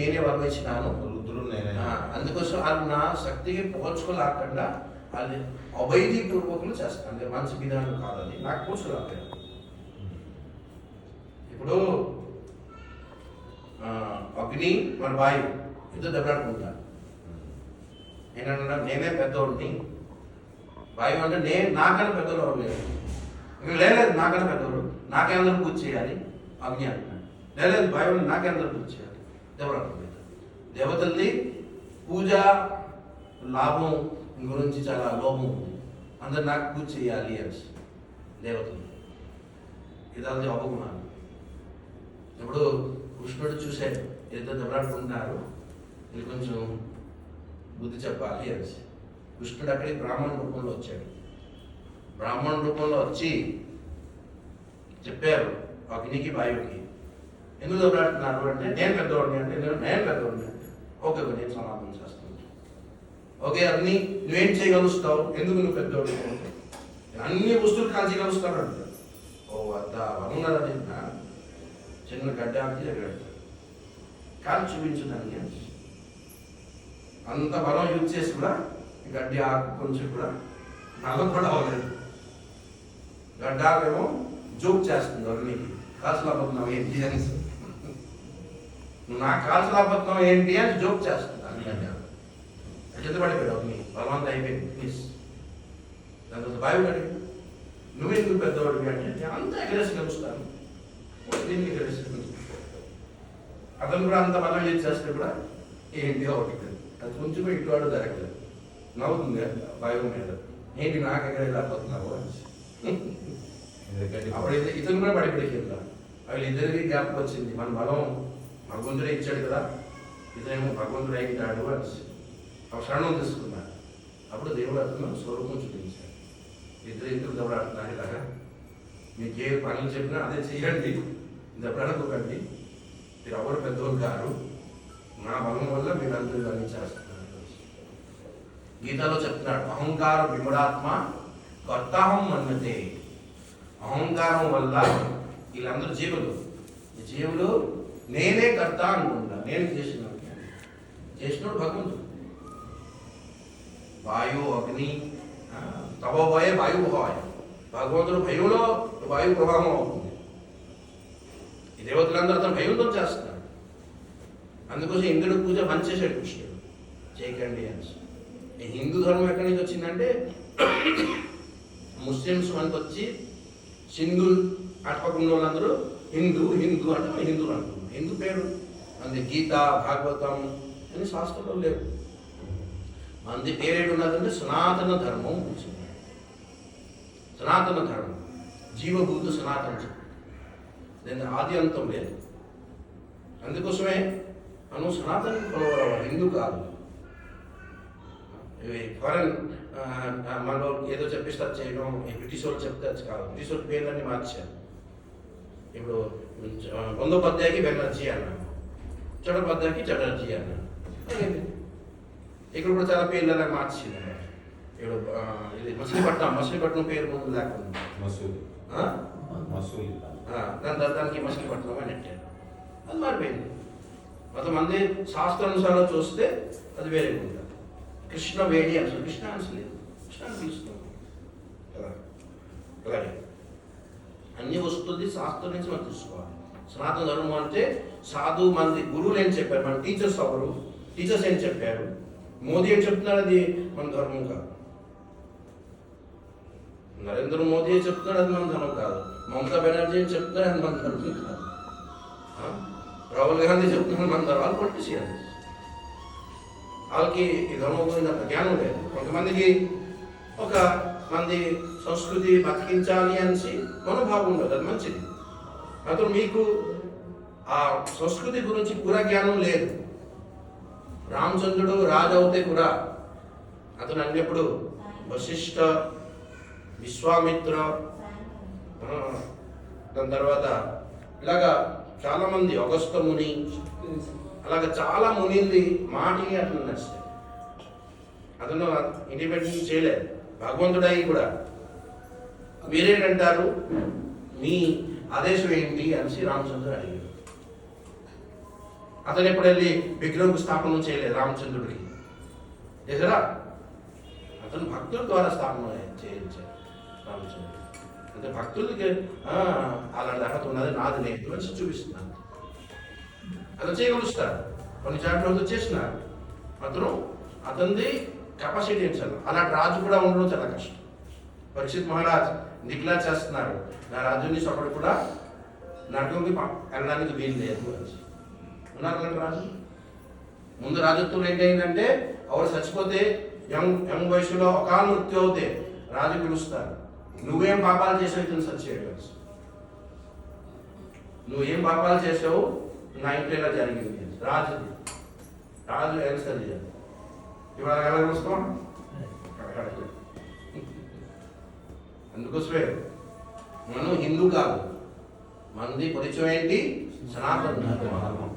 నేనే వరం ఇచ్చినాను, రుద్రుడు నేనే. అందుకోసం వాళ్ళు నా శక్తికి పోల్చుకోలేకుండా వాళ్ళు అభైధీపూర్వకులు చేస్తాను, అంటే మంచి విధానం కాదని నాకు పోల్చుకోలేకపోయాను. ఇప్పుడు అగ్ని మన వాయువు ఇద్దరు దెబ్బలాడుకుంటారు. నేనన్నా నేనే పెద్దోడిని, వాయువు అంటే నాకన్నా పెద్దోడు లేదు, లేదు నాకన్నా పెద్దోడు, నాకే అందరూ పూజ చేయాలి అగ్ని అంటున్నాడు. లేదు వాయువు నాకే అందరూ పూజ చేయాలి, దెబ్బలాడుకుంటారు. దేవతల్ని పూజ లాభం గురించి చాలా లోభం ఉంది, అందరు నాకు పూజ చేయాలి అని దేవతలు. ఇదంతా అవగుణాలు. ఇప్పుడు కృష్ణుడు చూశాడు ఇద్దరు దెబ్బలాడుకుంటున్నారు, ఇది కొంచెం బుద్ధి చెప్పాలి అని కృష్ణుడు అక్కడికి బ్రాహ్మణ రూపంలో వచ్చాడు. బ్రాహ్మణ రూపంలో వచ్చి చెప్పారు అగ్నికి వాయువుకి, ఎందుకు దెబ్బలాడుతున్నారు అంటే నేను పెద్దవాడిని అంటే నేను పెద్దవాడిని అంటే ఓకే నేను సమాధానం చేస్తాను. ఓకే అగ్ని నువ్వేం చేయగలుగుతావు, ఎందుకు నువ్వు పెద్దవాడు, అన్ని వస్తువులు కాల్చగలుగుతాడు అంటారు. ఓ అంత వరుణరా చిన్న గడ్డ ఎగరాడు కాలు చూపించడానికి అంత బలం యూజ్ చేసి కూడా గడ్డి ఆకు కొంచెం కూడా నల్ల కూడా అవ్వలేదు. గడ్డ ఆకేమో జోక్ చేస్తుంది అగ్నికి, కాల్చలేకపోతున్నావు ఏంటి అని, నా కాల్చలేకపోతున్నావు ఏంటి అని జోక్ చేస్తుంది అని గడ్డ. కింద పడిపోయాడు అగ్ని, బలవంతం అయిపోయింది ప్లీజ్. దాని తర్వాత భయపడి నువ్వెందుకు పెద్దవాడివి అంటే అంతా ఎగరేసి కలుస్తాను, దీనికి ఎగరేస్తుంది. అతను కూడా అంత బలం ఏం చేస్తే కూడా ఏంటి ఒకటి అది కొంచెం ఇటువాడు జరగలేదు, నవ్వుతుంది భయం మీద, ఏంటి నాకు ఎగరేయలేకపోతున్నావు అని. అప్పుడు ఇతను కూడా పడిపోయింది. వాళ్ళు ఇద్దరికి జ్ఞాపకం వచ్చింది, మన బలం భగవంతుడే ఇచ్చాడు కదా, ఇతనేమో భగవంతుడు అయింటాడు అని శరణం తీసుకున్నాడు. అప్పుడు దేవుడు అతను స్వరూపం చూపించాడు. ఇద్దరు దెబ్బలాడుతున్నారు ఇలాగా, మీకు ఏ పనులు చెప్పినా అదే చెయ్యండి, దెబ్బలాడుకోకండి, మీరు ఎవరు పెద్దవాళ్ళు గారు, నా బలం వల్ల మీరు అందరూ దాన్ని చేస్తున్నారు. గీతలో చెప్తున్నాడు అహంకార విముడాత్మ కర్తాహం అన్నదే. అహంకారం వల్ల వీళ్ళందరూ జీవులు నేనే కర్త అనుకుంటా, నేను చేసినోడు భగవంతుడు. వాయు అగ్ని తపోభయ వాయు భవాయ, భగవంతుడు భయంలో వాయు ప్రభావం అవుతుంది. ఈ దేవతలందరూ అతను భయంతో చేస్తున్నారు. అందుకోసం ఇంద్రుడు పూజ బంద్ చేశాడు కృష్ణుడు, చేయకండి అని. ఈ హిందూ ధర్మం ఎక్కడి నుంచి వచ్చిందంటే ముస్లిమ్స్ మనకు వచ్చి సింధు అటుపకుండా వాళ్ళందరూ హిందూ హిందూ అంటే హిందువులు అంటున్నాం. హిందూ పేరు మనది గీత భాగవతం అని శాస్త్రంలో లేవు. మనది పేరేడు ఉన్నదంటే సనాతన ధర్మం వచ్చింది. సనాతన ధర్మం జీవభూత సనాతనం, దీని ఆది అంతం లేదు. అందుకోసమే మనం సనాతన కొలవరావాలి, హిందూ కాదు. ఫారెన్ మనలో ఏదో చెప్పిస్తారు చేయడం, బ్రిటిష్ వాళ్ళు చెప్తే కాదు. బ్రిటిష్ వాళ్ళ పేర్లన్నీ మార్చారు. ఇప్పుడు బందోపాధ్యాయకి బెనర్జీ అన్నాను, చటోపాధ్యాయకి చటర్జీ అన్నాను. ఇక్కడ కూడా చాలా పేర్లు అలా మార్చింది. ఇప్పుడు ఇది మచిలీపట్నం పేరు ముందు లేకుండా దానికి మచిలీపట్నం అని పెట్టారు. అది మారిపోయింది. కొంతమంది శాస్త్రానుసారం చూస్తే అది వేరే ఉంటుంది. కృష్ణ వేణి అసలు కృష్ణ అనసలేదు, కృష్ణ అని పిలుస్తున్నాం కదా. అలాగే అన్ని వస్తుంది శాస్త్రం నుంచి మనం తీసుకోవాలి. సనాతన ధర్మం అంటే సాధు మంది గురువులు ఏం చెప్పారు, మన టీచర్స్ ఎవరు, టీచర్స్ ఏం చెప్పారు, మోదీ ఏం చెప్తున్నారు, అది మన ధర్మం కాదు. నరేంద్ర మోదీ ఏం చెప్తున్నాడు, అది మన ధర్మం కాదు. మమతా బెనర్జీ ఏం చెప్తున్నారు, అది మన ధర్మం కాదు. రాహుల్ గాంధీ చెప్తున్నారు మన ధర్మాలు పట్టించేయాలి. వాళ్ళకి ఈ ధర్మం గురించి అంత జ్ఞానం లేదు. కొంతమందికి ఒక మంది సంస్కృతి బతికించాలి అనేసి మనోభావం ఉండదు, అది మంచిది. అతను మీకు ఆ సంస్కృతి గురించి పూరా జ్ఞానం లేదు. రామచంద్రుడు రాజు అవుతే కూడా అతను అన్నప్పుడు వశిష్ఠ, విశ్వామిత్ర, దాని తర్వాత ఇలాగా చాలామంది అగస్త్య ముని, అలాగే చాలా మునింది మాటిని అతను నచ్చాయి. అతను ఇండిపెండెన్స్ చేయలేదు. భగవంతుడై కూడా మీరేంటారు, మీ ఆదేశం ఏంటి అనేసి రామచంద్రుడు అడిగాడు. అతను ఎప్పుడు వెళ్ళి విగ్రహం స్థాపన చేయలేదు రామచంద్రుడికి, చేశారా? అతను భక్తుల ద్వారా స్థాపన చేయించారు రామచంద్రుడు. అంటే భక్తులకి అలాంటి అర్హత ఉన్నది, నాది లేదు అని చూపిస్తున్నాను. అతను చేయగలుగుతారు, కొన్ని చాట్లు చేసినారు. అతనిది కెపాసిటీ ఏంటారు. అలాంటి రాజు కూడా ఉండడం చాలా కష్టం. పరీక్షిత్ మహారాజ్ డిక్లేర్ చేస్తున్నారు, నా రాజ్యాన్ని ఒకటి కూడా నరకంకి వెళ్ళడానికి వీలు లేదు అని. ఉన్నారు కదా రాజు. ముందు రాజత్వం ఏంటంటే ఎవరు చచ్చిపోతే యంగ్ వయసులో అకాల మృత్యు అవుతే రాజు పిలుస్తారు, నువ్వేం పాపాలు చేసావు ఇతను సచ్చేయడం, నువ్వేం పాపాలు చేసావు, నా ఇంట్లో ఇలా జరిగింది. రాజు ఆన్సర్ చేయాలి. ఇవాళ ఎలా చూస్తాం? అందుకోసమే మనం హిందూ కాదు, మనది పరిచయం ఏంటి? సనాతన ధర్మం.